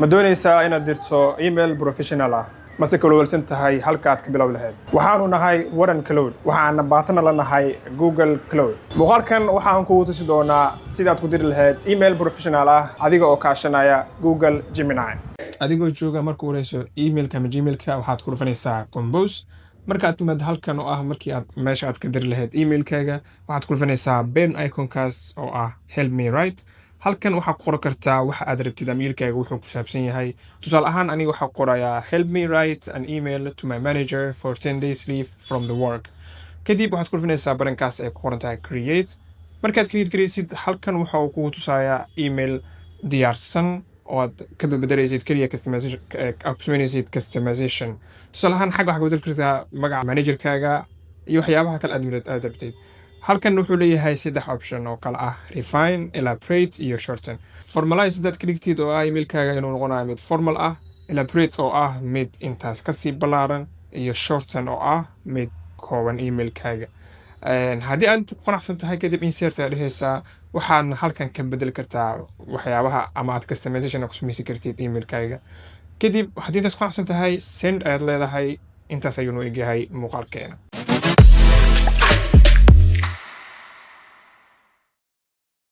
ma doonaysaa inaad dirto email professional ah mase kala walsan tahay halka aad ka bilow lahayd waxaanu nahay Warren Cloud waxaana baatana la nahay Google Cloud muuqaalkan waxaan ku tusi doonaa sida aad ku diri lahayd email professional ah adiga oo kaashanaya Google Gemini adigoo jooga marka uu leeyahay emailka ama gmailka waxaad ku dhufanaysaa compose markaad timaad halkan oo ah markii aad meesha aad ka diri lahayd emailkaaga waxaad ku dhufanaysaa pen iconkaas oo ah help me write halkan waxa qor kartaa waxa aad rabtid emailkaaga wuxuu ku saabsan yahay tusaale ahaan aniga waxa qorayaa help me write an email to my manager for 10 days leave from the work kadib waxaad ku dhufanaysaa barankaas ay ku qoran tahay create markaad create gareysid halkan waxa uu kugu tusayaa email diyaarsan oo aad ka beddelaysid kaliya customization tusaale ahaan xagga waxa ku bedeli kartaa magaca managerkaaga iyo waxyaabaha kale aad rabtid halkan wuxuu leeyahay saddex option oo kala ah refine, elaborate iyo shorten. Formalize dad kligtid oo ah emailkaaga inuu noqonayo mid formal ah, elaborate oo ah mid intaas ka sii ballaaran iyo shorten oo ah mid kooban emailkaaga. haddii aad qanacsan tahay kadib insert aad dhehaysaa waxaad halkan ka bedeli kartaa waxyaabaha ama aad customization ku samaysi kartid emailkaaga. kadib haddii aad qanacsan tahay send aad leedahay intaas ayuu noo egyahay muuqaalkeena.